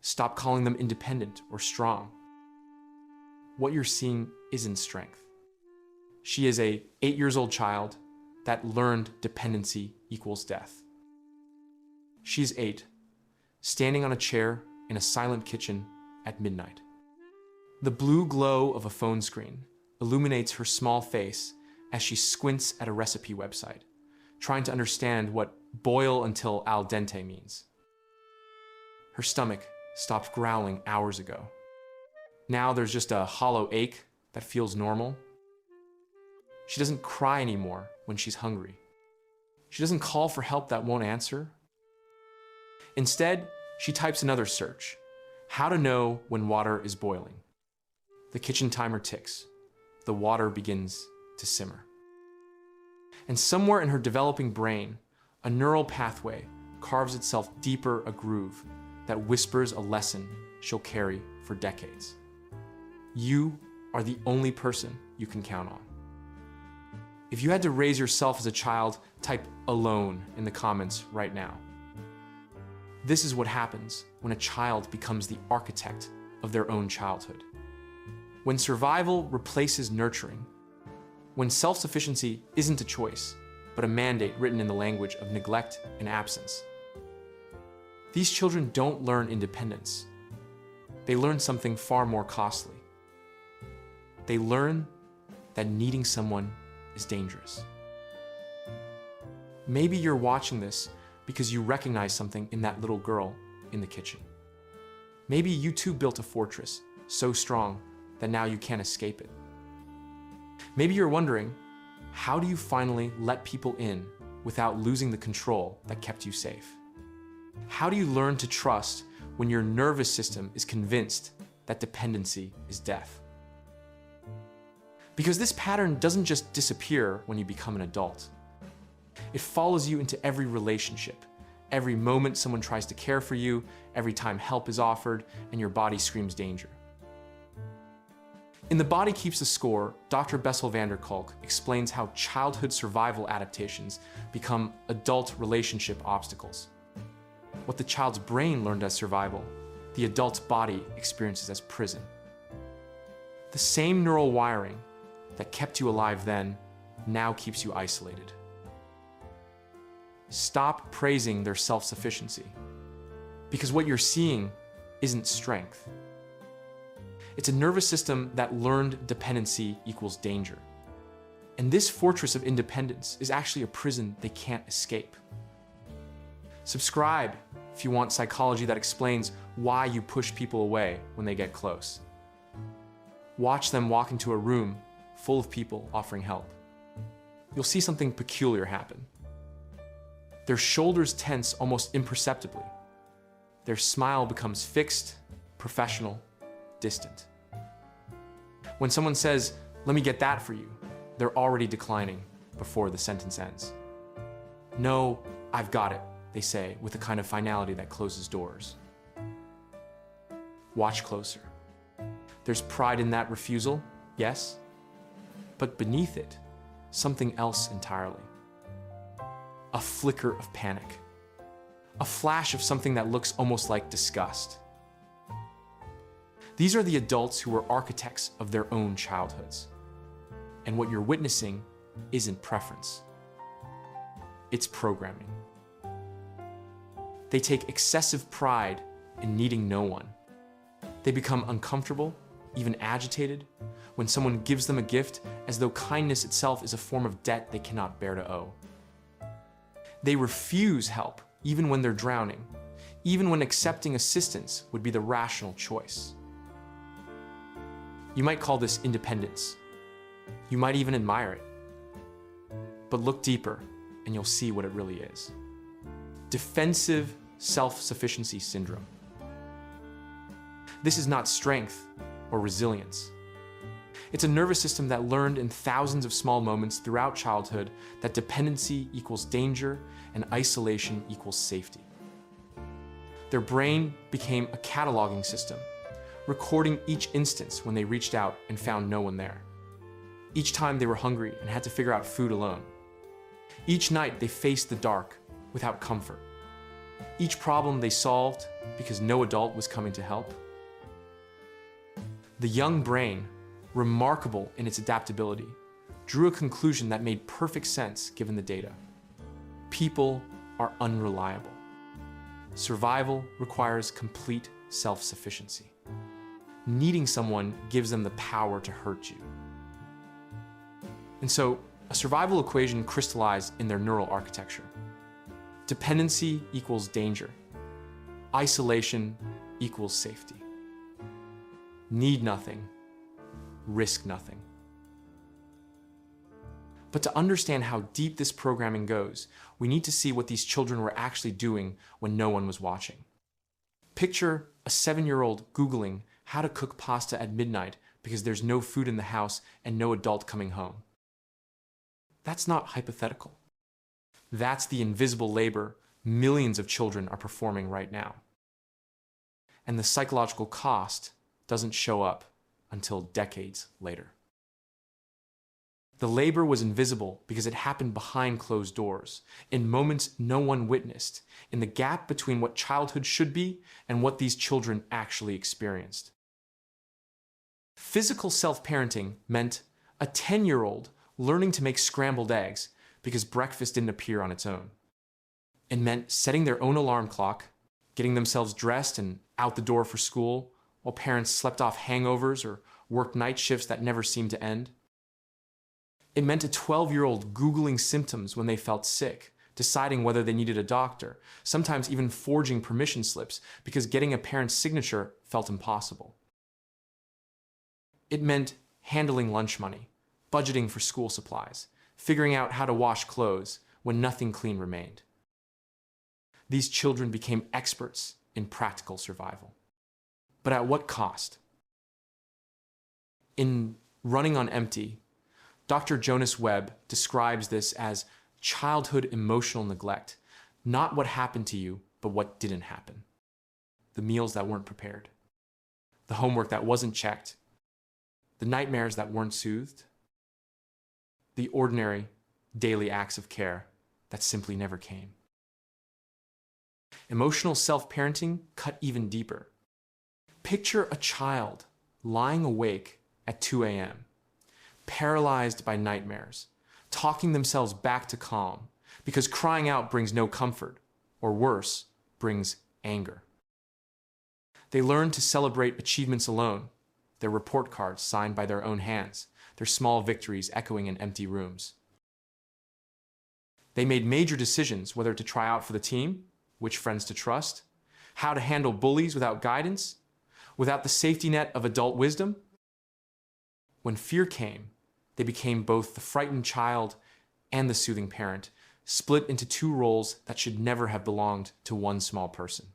Stop calling them independent or strong. What you're seeing isn't strength. She is a 8-year-old child that learned dependency equals death. She's 8, standing on a chair in a silent kitchen at midnight. The blue glow of a phone screen illuminates her small face as she squints at a recipe website, trying to understand what boil until al dente means. Her stomach stopped growling hours ago. Now there's just a hollow ache that feels normal. She doesn't cry anymore when she's hungry. She doesn't call for help that won't answer. Instead, she types another search: how to know when water is boiling. The kitchen timer ticks. The water begins to simmer. And somewhere in her developing brain, a neural pathway carves itself deeper a groove that whispers a lesson she'll carry for decades. You are the only person you can count on. If you had to raise yourself as a child, type alone in the comments right now. This is what happens when a child becomes the architect of their own childhood. When survival replaces nurturing, when self-sufficiency isn't a choice, but a mandate written in the language of neglect and absence. These children don't learn independence. They learn something far more costly. They learn that needing someone is dangerous. Maybe you're watching this because you recognize something in that little girl in the kitchen. Maybe you too built a fortress so strong that now you can't escape it. Maybe you're wondering, how do you finally let people in without losing the control that kept you safe? How do you learn to trust when your nervous system is convinced that dependency is death? Because this pattern doesn't just disappear when you become an adult. It follows you into every relationship, every moment someone tries to care for you, every time help is offered, and your body screams danger. In The Body Keeps the Score, Dr. Bessel van der Kolk explains how childhood survival adaptations become adult relationship obstacles. What the child's brain learned as survival, the adult's body experiences as prison. The same neural wiring that kept you alive then now keeps you isolated. Stop praising their self-sufficiency, because what you're seeing isn't strength. It's a nervous system that learned dependency equals danger. And this fortress of independence is actually a prison they can't escape. Subscribe if you want psychology that explains why you push people away when they get close. Watch them walk into a room full of people offering help. You'll see something peculiar happen. Their shoulders tense almost imperceptibly. Their smile becomes fixed, professional, distant. When someone says, "Let me get that for you," they're already declining before the sentence ends. "No, I've got it," they say with a kind of finality that closes doors. Watch closer. There's pride in that refusal, yes, but beneath it, something else entirely. A flicker of panic. A flash of something that looks almost like disgust. These are the adults who are architects of their own childhoods. And what you're witnessing isn't preference. It's programming. They take excessive pride in needing no one. They become uncomfortable, even agitated, when someone gives them a gift as though kindness itself is a form of debt they cannot bear to owe. They refuse help even when they're drowning, even when accepting assistance would be the rational choice. You might call this independence. You might even admire it. But look deeper and you'll see what it really is. Defensive self-sufficiency syndrome. This is not strength or resilience. It's a nervous system that learned in thousands of small moments throughout childhood that dependency equals danger and isolation equals safety. Their brain became a cataloging system, recording each instance when they reached out and found no one there. Each time they were hungry and had to figure out food alone. Each night they faced the dark without comfort. Each problem they solved because no adult was coming to help. The young brain, remarkable in its adaptability, drew a conclusion that made perfect sense given the data. People are unreliable. Survival requires complete self-sufficiency. Needing someone gives them the power to hurt you. And so, a survival equation crystallized in their neural architecture. Dependency equals danger. Isolation equals safety. Need nothing, risk nothing. But to understand how deep this programming goes, we need to see what these children were actually doing when no one was watching. Picture a 7-year-old Googling how to cook pasta at midnight because there's no food in the house and no adult coming home. That's not hypothetical. That's the invisible labor millions of children are performing right now. And the psychological cost doesn't show up until decades later. The labor was invisible because it happened behind closed doors, in moments no one witnessed, in the gap between what childhood should be and what these children actually experienced. Physical self-parenting meant a 10-year-old learning to make scrambled eggs because breakfast didn't appear on its own. It meant setting their own alarm clock, getting themselves dressed and out the door for school, while parents slept off hangovers or worked night shifts that never seemed to end. It meant a 12-year-old Googling symptoms when they felt sick, deciding whether they needed a doctor, sometimes even forging permission slips because getting a parent's signature felt impossible. It meant handling lunch money, budgeting for school supplies, figuring out how to wash clothes when nothing clean remained. These children became experts in practical survival. But at what cost? In Running on Empty, Dr. Jonas Webb describes this as childhood emotional neglect, not what happened to you, but what didn't happen. The meals that weren't prepared, the homework that wasn't checked, the nightmares that weren't soothed, the ordinary, daily acts of care that simply never came. Emotional self-parenting cut even deeper. Picture a child lying awake at 2 a.m., paralyzed by nightmares, talking themselves back to calm because crying out brings no comfort, or worse, brings anger. They learn to celebrate achievements alone, their report cards signed by their own hands, their small victories echoing in empty rooms. They made major decisions whether to try out for the team, which friends to trust, how to handle bullies without guidance, without the safety net of adult wisdom. When fear came, they became both the frightened child and the soothing parent, split into two roles that should never have belonged to one small person.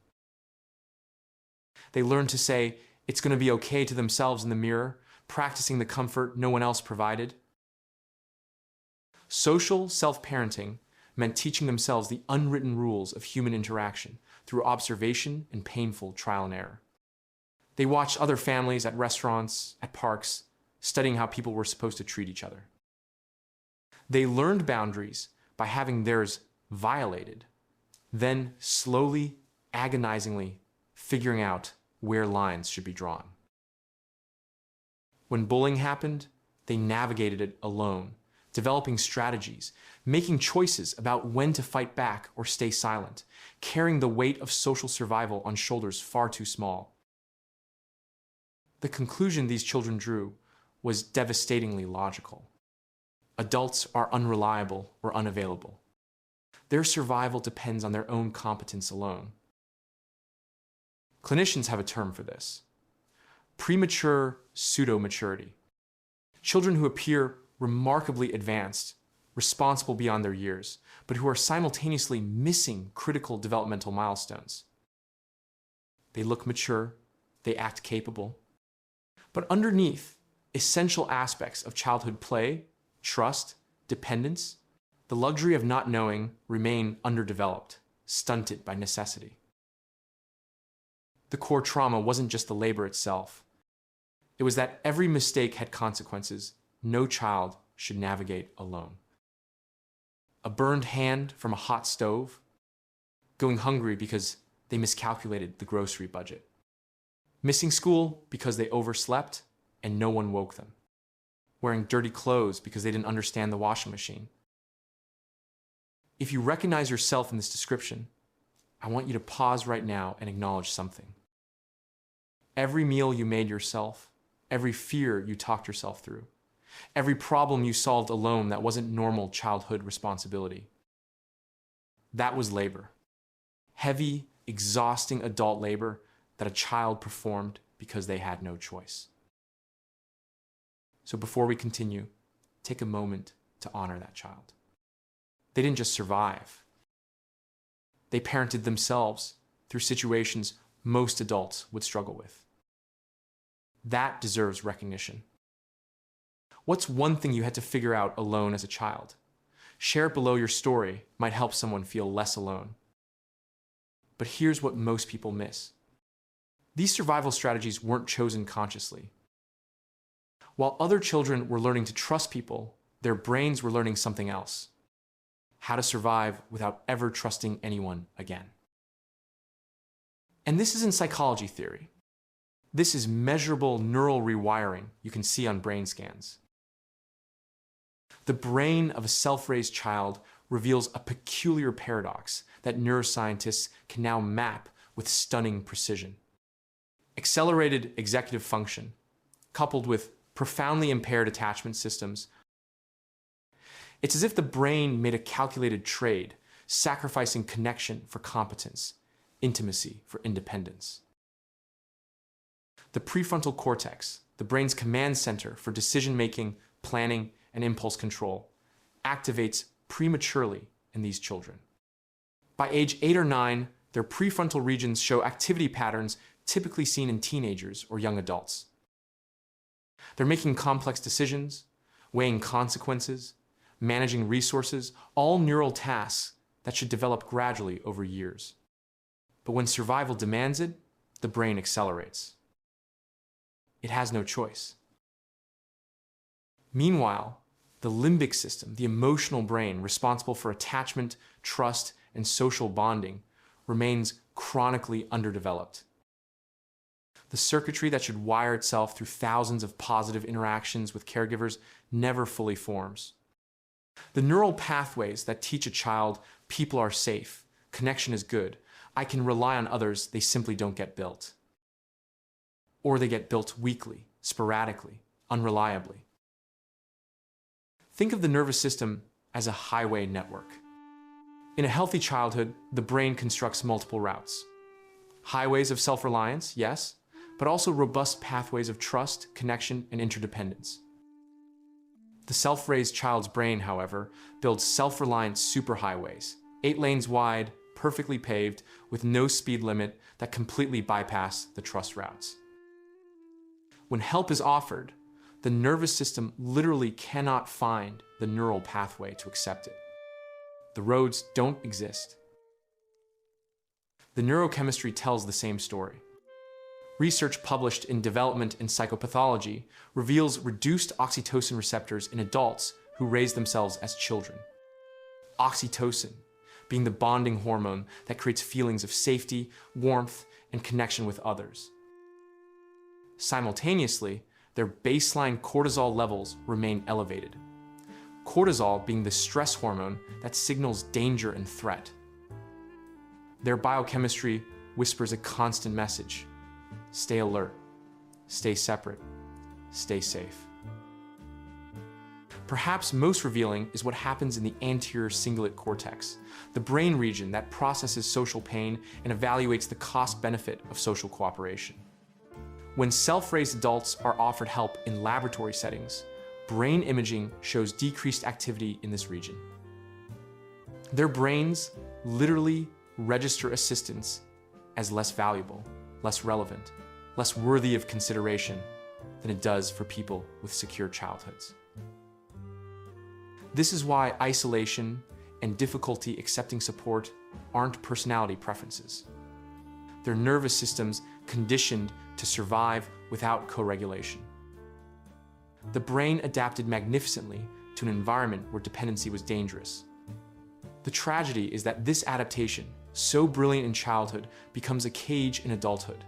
They learned to say, "It's going to be okay" to themselves in the mirror, practicing the comfort no one else provided. Social self-parenting meant teaching themselves the unwritten rules of human interaction through observation and painful trial and error. They watched other families at restaurants, at parks, studying how people were supposed to treat each other. They learned boundaries by having theirs violated, then slowly, agonizingly figuring out where lines should be drawn. When bullying happened, they navigated it alone, developing strategies, making choices about when to fight back or stay silent, carrying the weight of social survival on shoulders far too small. The conclusion these children drew was devastatingly logical. Adults are unreliable or unavailable. Their survival depends on their own competence alone. Clinicians have a term for this: premature pseudo-maturity. Children who appear remarkably advanced, responsible beyond their years, but who are simultaneously missing critical developmental milestones. They look mature, they act capable, but underneath, essential aspects of childhood play, trust, dependence, the luxury of not knowing remain underdeveloped, stunted by necessity. The core trauma wasn't just the labor itself. It was that every mistake had consequences no child should navigate alone. A burned hand from a hot stove, going hungry because they miscalculated the grocery budget, missing school because they overslept and no one woke them, wearing dirty clothes because they didn't understand the washing machine. If you recognize yourself in this description, I want you to pause right now and acknowledge something. Every meal you made yourself, every fear you talked yourself through, every problem you solved alone that wasn't normal childhood responsibility, that was labor. Heavy, exhausting adult labor that a child performed because they had no choice. So before we continue, take a moment to honor that child. They didn't just survive. They parented themselves through situations most adults would struggle with. That deserves recognition. What's one thing you had to figure out alone as a child? Share it below your story might help someone feel less alone. But here's what most people miss. These survival strategies weren't chosen consciously. While other children were learning to trust people, their brains were learning something else: how to survive without ever trusting anyone again. And this isn't psychology theory. This is measurable neural rewiring you can see on brain scans. The brain of a self-raised child reveals a peculiar paradox that neuroscientists can now map with stunning precision. Accelerated executive function, coupled with profoundly impaired attachment systems. It's as if the brain made a calculated trade, sacrificing connection for competence, intimacy for independence. The prefrontal cortex, the brain's command center for decision-making, planning, and impulse control, activates prematurely in these children. By age 8 or 9, their prefrontal regions show activity patterns typically seen in teenagers or young adults. They're making complex decisions, weighing consequences, managing resources, all neural tasks that should develop gradually over years. But when survival demands it, the brain accelerates. It has no choice. Meanwhile, the limbic system, the emotional brain responsible for attachment, trust, and social bonding, remains chronically underdeveloped. The circuitry that should wire itself through thousands of positive interactions with caregivers never fully forms. The neural pathways that teach a child people are safe, connection is good, I can rely on others, they simply don't get built. Or they get built weakly, sporadically, unreliably. Think of the nervous system as a highway network. In a healthy childhood, the brain constructs multiple routes. Highways of self-reliance, yes, but also robust pathways of trust, connection, and interdependence. The self-raised child's brain, however, builds self-reliant superhighways, 8 lanes wide, perfectly paved, with no speed limit that completely bypass the trust routes. When help is offered, the nervous system literally cannot find the neural pathway to accept it. The roads don't exist. The neurochemistry tells the same story. Research published in Development and Psychopathology reveals reduced oxytocin receptors in adults who raise themselves as children. Oxytocin being the bonding hormone that creates feelings of safety, warmth, and connection with others. Simultaneously, their baseline cortisol levels remain elevated. Cortisol being the stress hormone that signals danger and threat. Their biochemistry whispers a constant message: stay alert, stay separate, stay safe. Perhaps most revealing is what happens in the anterior cingulate cortex, the brain region that processes social pain and evaluates the cost-benefit of social cooperation. When self-raised adults are offered help in laboratory settings, brain imaging shows decreased activity in this region. Their brains literally register assistance as less valuable, less relevant, less worthy of consideration than it does for people with secure childhoods. This is why isolation and difficulty accepting support aren't personality preferences. They're nervous systems conditioned to survive without co-regulation. The brain adapted magnificently to an environment where dependency was dangerous. The tragedy is that this adaptation, so brilliant in childhood becomes a cage in adulthood.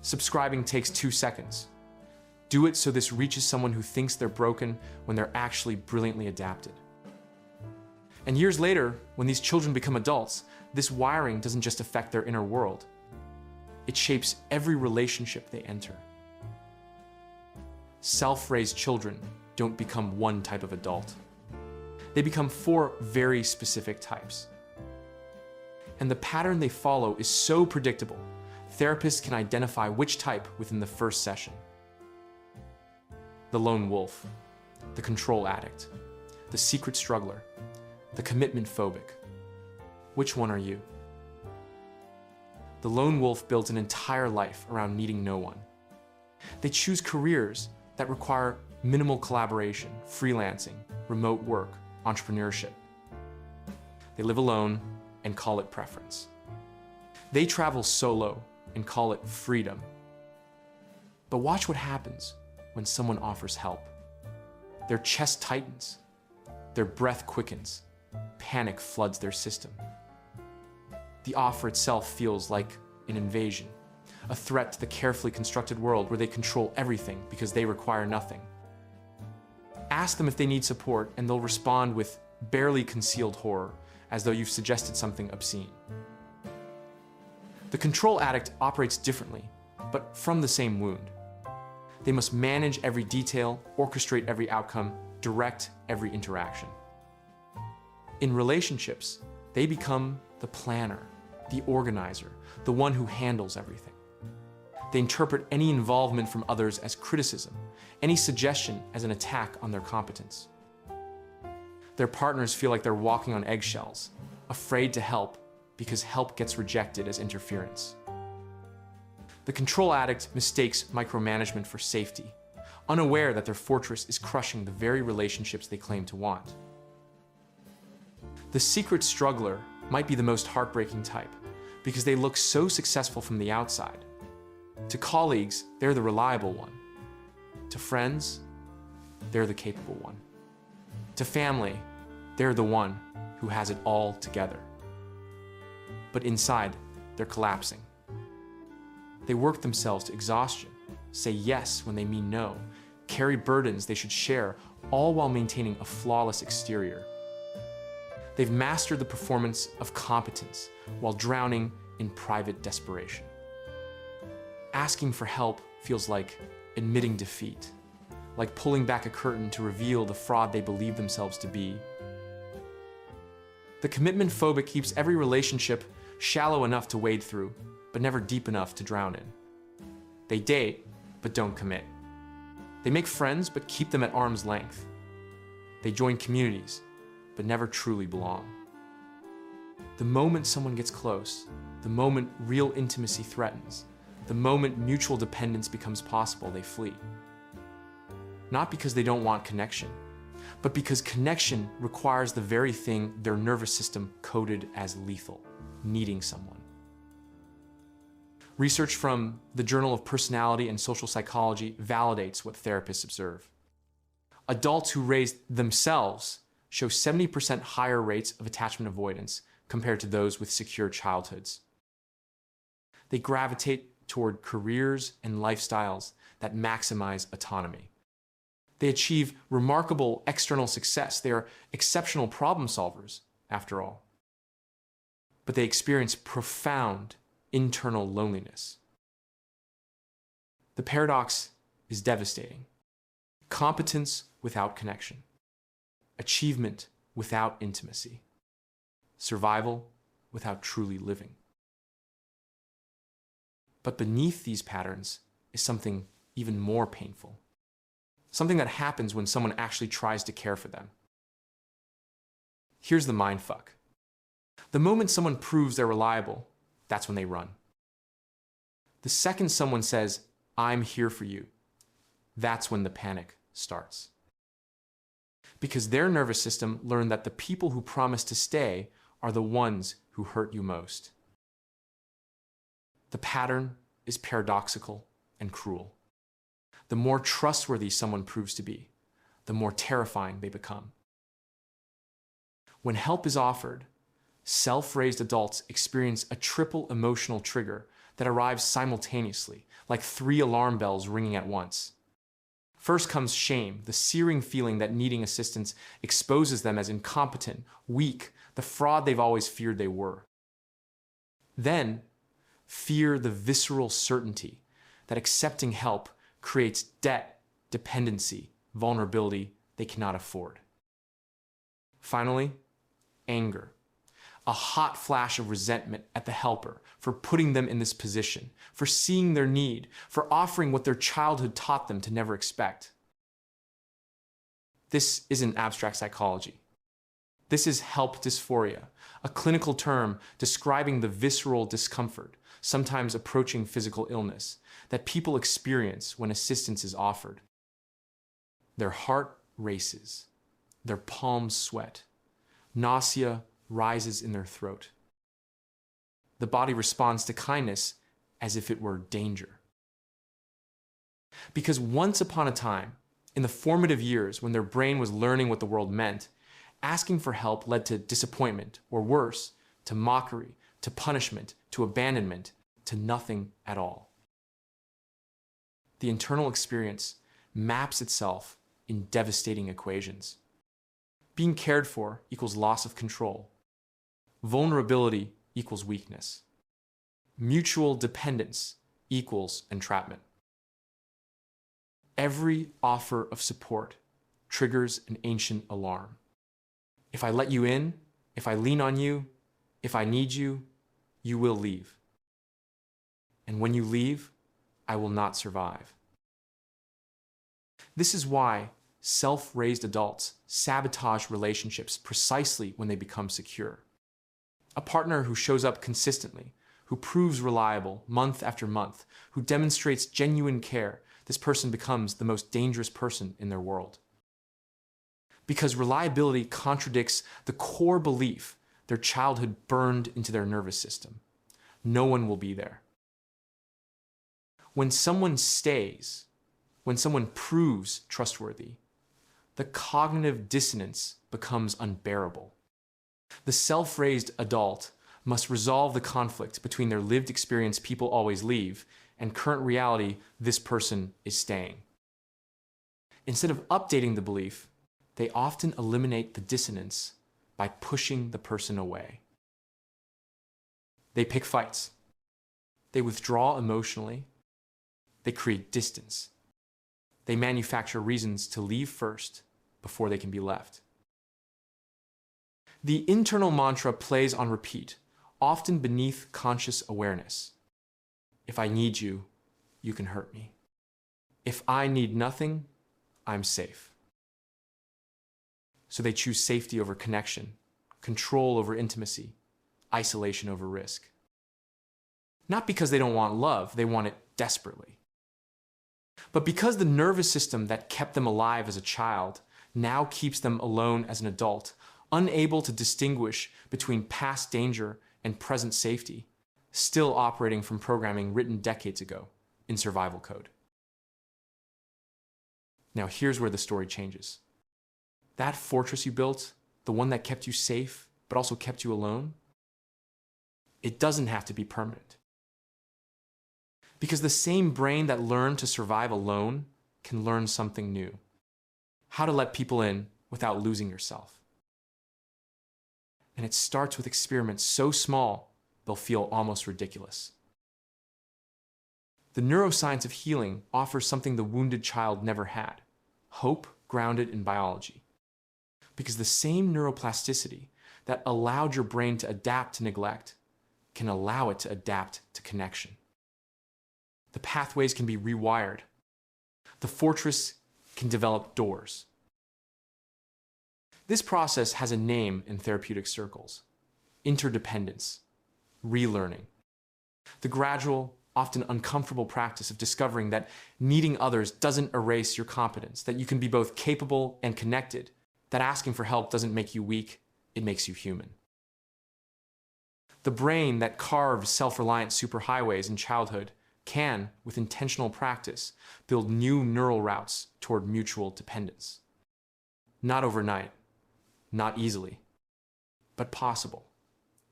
Subscribing takes 2 seconds. Do it so this reaches someone who thinks they're broken when they're actually brilliantly adapted. And years later, when these children become adults, this wiring doesn't just affect their inner world. It shapes every relationship they enter. Self-raised children don't become one type of adult. They become 4 very specific types. And the pattern they follow is so predictable, therapists can identify which type within the first session. The lone wolf, the control addict, the secret struggler, the commitment phobic. Which one are you? The lone wolf builds an entire life around needing no one. They choose careers that require minimal collaboration, freelancing, remote work, entrepreneurship. They live alone and call it preference. They travel solo and call it freedom. But watch what happens when someone offers help. Their chest tightens, their breath quickens, panic floods their system. The offer itself feels like an invasion, a threat to the carefully constructed world where they control everything because they require nothing. Ask them if they need support and they'll respond with barely concealed horror, as though you've suggested something obscene. The control addict operates differently, but from the same wound. They must manage every detail, orchestrate every outcome, direct every interaction. In relationships, they become the planner, the organizer, the one who handles everything. They interpret any involvement from others as criticism, any suggestion as an attack on their competence. Their partners feel like they're walking on eggshells, afraid to help because help gets rejected as interference. The control addict mistakes micromanagement for safety, unaware that their fortress is crushing the very relationships they claim to want. The secret struggler might be the most heartbreaking type because they look so successful from the outside. To colleagues, they're the reliable one. To friends, they're the capable one. To family, they're the one who has it all together. But inside, they're collapsing. They work themselves to exhaustion, say yes when they mean no, carry burdens they should share, all while maintaining a flawless exterior. They've mastered the performance of competence while drowning in private desperation. Asking for help feels like admitting defeat, like pulling back a curtain to reveal the fraud they believe themselves to be. The commitment phobic keeps every relationship shallow enough to wade through, but never deep enough to drown in. They date, but don't commit. They make friends, but keep them at arm's length. They join communities, but never truly belong. The moment someone gets close, the moment real intimacy threatens, the moment mutual dependence becomes possible, they flee. Not because they don't want connection, but because connection requires the very thing their nervous system coded as lethal, needing someone. Research from the Journal of Personality and Social Psychology validates what therapists observe. Adults who raise themselves show 70% higher rates of attachment avoidance compared to those with secure childhoods. They gravitate toward careers and lifestyles that maximize autonomy. They achieve remarkable external success. They are exceptional problem solvers, after all. But they experience profound internal loneliness. The paradox is devastating. Competence without connection. Achievement without intimacy. Survival without truly living. But beneath these patterns is something even more painful. Something that happens when someone actually tries to care for them. Here's the mindfuck. The moment someone proves they're reliable, that's when they run. The second someone says, "I'm here for you," that's when the panic starts. Because their nervous system learned that the people who promise to stay are the ones who hurt you most. The pattern is paradoxical and cruel. The more trustworthy someone proves to be, the more terrifying they become. When help is offered, Self-raised adults experience a triple emotional trigger that arrives simultaneously, like 3 alarm bells ringing at once. First comes shame, the searing feeling that needing assistance exposes them as incompetent, weak, the fraud they've always feared they were. Then, fear, the visceral certainty that accepting help creates debt, dependency, vulnerability they cannot afford. Finally, anger. A hot flash of resentment at the helper for putting them in this position, for seeing their need, for offering what their childhood taught them to never expect. This isn't abstract psychology. This is help dysphoria, a clinical term describing the visceral discomfort, sometimes approaching physical illness, that people experience when assistance is offered. Their heart races, their palms sweat, nausea rises in their throat. The body responds to kindness as if it were danger. Because once upon a time, in the formative years when their brain was learning what the world meant, asking for help led to disappointment, or worse, to mockery, to punishment, to abandonment, to nothing at all. The internal experience maps itself in devastating equations. Being cared for equals loss of control. Vulnerability equals weakness. Mutual dependence equals entrapment. Every offer of support triggers an ancient alarm. If I let you in, if I lean on you, if I need you, you will leave. And when you leave, I will not survive. This is why self-raised adults sabotage relationships precisely when they become secure. A partner who shows up consistently, who proves reliable month after month, who demonstrates genuine care, this person becomes the most dangerous person in their world. Because reliability contradicts the core belief their childhood burned into their nervous system. No one will be there. When someone stays, when someone proves trustworthy, the cognitive dissonance becomes unbearable. The self-raised adult must resolve the conflict between their lived experience, people always leave, and current reality, this person is staying. Instead of updating the belief, they often eliminate the dissonance by pushing the person away. They pick fights. They withdraw emotionally. They create distance. They manufacture reasons to leave first before they can be left. The internal mantra plays on repeat, often beneath conscious awareness. If I need you, you can hurt me. If I need nothing, I'm safe. So they choose safety over connection, control over intimacy, isolation over risk. Not because they don't want love, they want it desperately. But because the nervous system that kept them alive as a child now keeps them alone as an adult, unable to distinguish between past danger and present safety, still operating from programming written decades ago in survival code. Now here's where the story changes. That fortress you built, the one that kept you safe, but also kept you alone, it doesn't have to be permanent. Because the same brain that learned to survive alone can learn something new. How to let people in without losing yourself. And it starts with experiments so small, they'll feel almost ridiculous. The neuroscience of healing offers something the wounded child never had: hope grounded in biology. Because the same neuroplasticity that allowed your brain to adapt to neglect can allow it to adapt to connection. The pathways can be rewired. The fortress can develop doors. This process has a name in therapeutic circles: interdependence, relearning. The gradual, often uncomfortable practice of discovering that needing others doesn't erase your competence, that you can be both capable and connected, that asking for help doesn't make you weak, it makes you human. The brain that carved self-reliant superhighways in childhood can, with intentional practice, build new neural routes toward mutual dependence. Not overnight, not easily, but possible.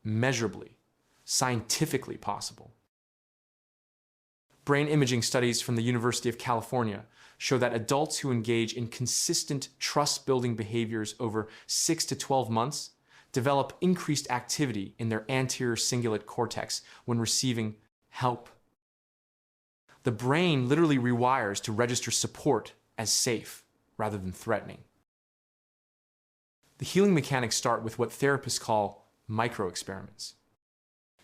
measurably, scientifically possible. Brain imaging studies from the University of California show that adults who engage in consistent trust-building behaviors over 6 to 12 months develop increased activity in their anterior cingulate cortex when receiving help. The brain literally rewires to register support as safe rather than threatening. The healing mechanics start with what therapists call micro-experiments.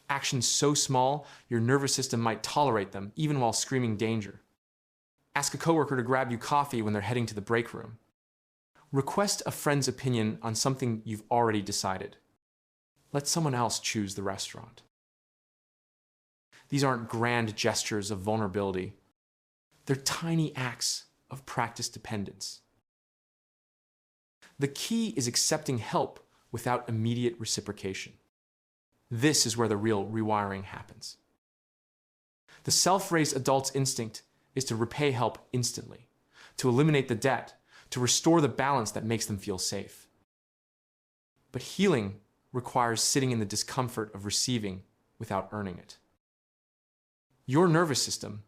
Actions so small, your nervous system might tolerate them even while screaming danger. Ask a coworker to grab you coffee when they're heading to the break room. Request a friend's opinion on something you've already decided. Let someone else choose the restaurant. These aren't grand gestures of vulnerability. They're tiny acts of practice dependence. The key is accepting help without immediate reciprocation. This is where the real rewiring happens. The self-raised adult's instinct is to repay help instantly, to eliminate the debt, to restore the balance that makes them feel safe. But healing requires sitting in the discomfort of receiving without earning it. Your nervous system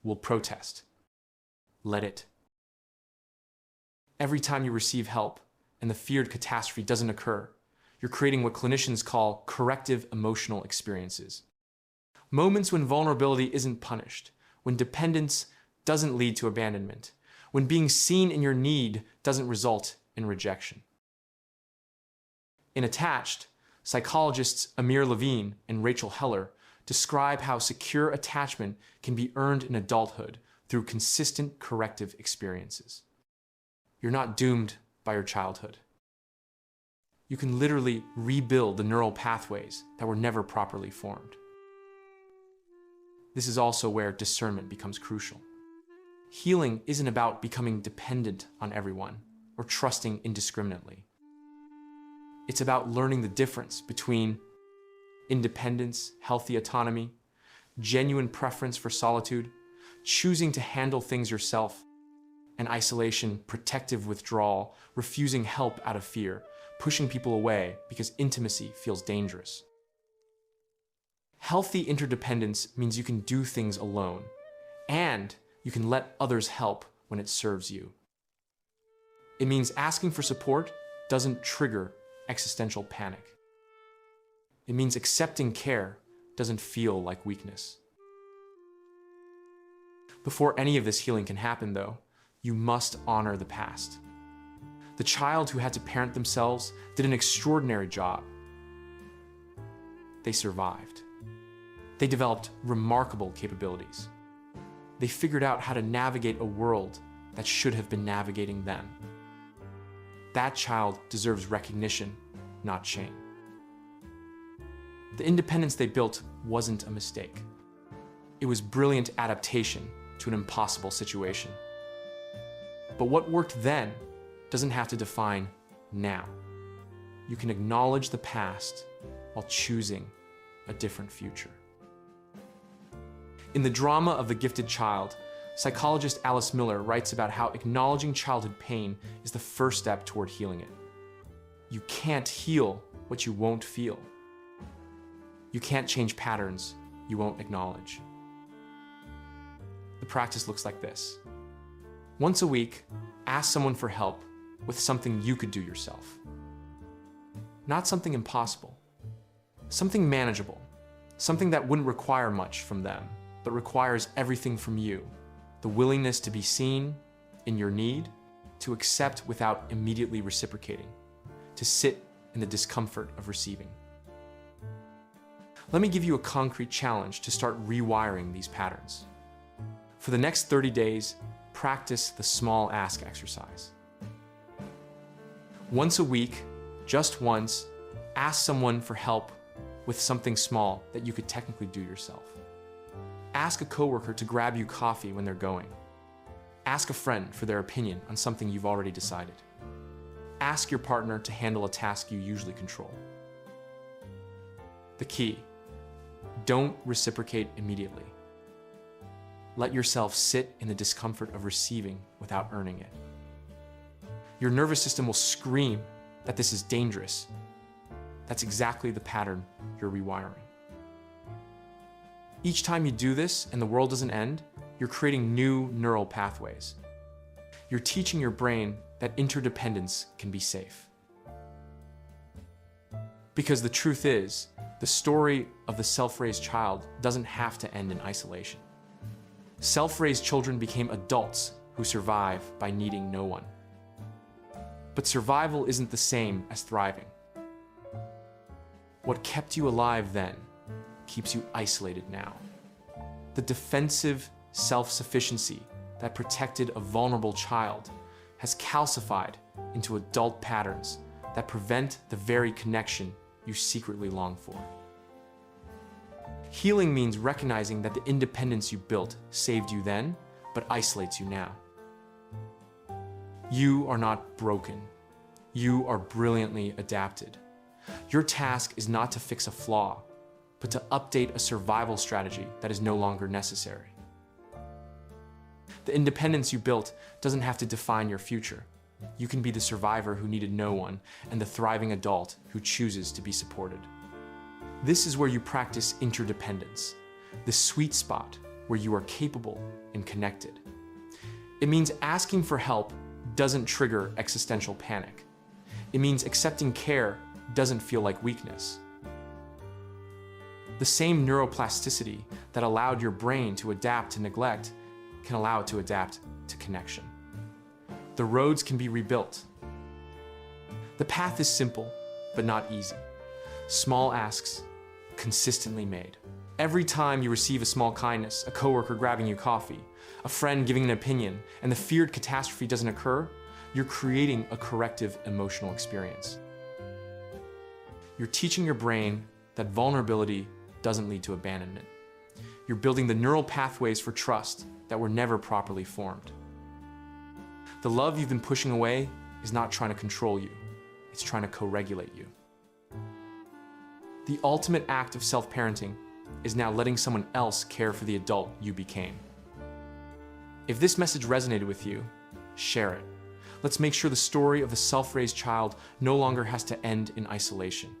will protest. Let it. Every time you receive help and the feared catastrophe doesn't occur, you're creating what clinicians call corrective emotional experiences. Moments when vulnerability isn't punished, when dependence doesn't lead to abandonment, when being seen in your need doesn't result in rejection. In Attached, psychologists Amir Levine and Rachel Heller describe how secure attachment can be earned in adulthood through consistent corrective experiences. You're not doomed by your childhood. You can literally rebuild the neural pathways that were never properly formed. This is also where discernment becomes crucial. Healing isn't about becoming dependent on everyone or trusting indiscriminately. It's about learning the difference between independence, healthy autonomy, genuine preference for solitude, choosing to handle things yourself, and isolation, protective withdrawal, refusing help out of fear, pushing people away because intimacy feels dangerous. Healthy interdependence means you can do things alone, and you can let others help when it serves you. It means asking for support doesn't trigger existential panic. It means accepting care doesn't feel like weakness. Before any of this healing can happen, though, you must honor the past. The child who had to parent themselves did an extraordinary job. They survived. They developed remarkable capabilities. They figured out how to navigate a world that should have been navigating them. That child deserves recognition, not shame. The independence they built wasn't a mistake. It was brilliant adaptation to an impossible situation. But what worked then doesn't have to define now. You can acknowledge the past while choosing a different future. In The Drama of the Gifted Child, psychologist Alice Miller writes about how acknowledging childhood pain is the first step toward healing it. You can't heal what you won't feel. You can't change patterns you won't acknowledge. The practice looks like this. Once a week, ask someone for help with something you could do yourself. Not something impossible. Something manageable. Something that wouldn't require much from them, but requires everything from you. The willingness to be seen in your need, to accept without immediately reciprocating, to sit in the discomfort of receiving. Let me give you a concrete challenge to start rewiring these patterns. For the next 30 days, practice the small ask exercise. Once a week, just once, ask someone for help with something small that you could technically do yourself. Ask a coworker to grab you coffee when they're going. Ask a friend for their opinion on something you've already decided. Ask your partner to handle a task you usually control. The key: don't reciprocate immediately. Let yourself sit in the discomfort of receiving without earning it. Your nervous system will scream that this is dangerous, That's exactly the pattern you're rewiring. Each time you do this and the world doesn't end, you're creating new neural pathways. You're teaching your brain that interdependence can be safe. Because the truth is, the story of the self-raised child doesn't have to end in isolation. Self-raised children became adults who survive by needing no one. But survival isn't the same as thriving. What kept you alive then keeps you isolated now. The defensive self-sufficiency that protected a vulnerable child has calcified into adult patterns that prevent the very connection you secretly long for. Healing means recognizing that the independence you built saved you then, but isolates you now. You are not broken. You are brilliantly adapted. Your task is not to fix a flaw, but to update a survival strategy that is no longer necessary. The independence you built doesn't have to define your future. You can be the survivor who needed no one and the thriving adult who chooses to be supported. This is where you practice interdependence, the sweet spot where you are capable and connected. It means asking for help doesn't trigger existential panic. It means accepting care doesn't feel like weakness. The same neuroplasticity that allowed your brain to adapt to neglect can allow it to adapt to connection. The roads can be rebuilt. The path is simple, but not easy. Small asks, consistently made. Every time you receive a small kindness, a coworker grabbing you coffee, a friend giving an opinion, and the feared catastrophe doesn't occur, you're creating a corrective emotional experience. You're teaching your brain that vulnerability doesn't lead to abandonment. You're building the neural pathways for trust that were never properly formed. The love you've been pushing away is not trying to control you. It's trying to co-regulate you. The ultimate act of self-parenting is now letting someone else care for the adult you became. If this message resonated with you, share it. Let's make sure the story of the self-raised child no longer has to end in isolation.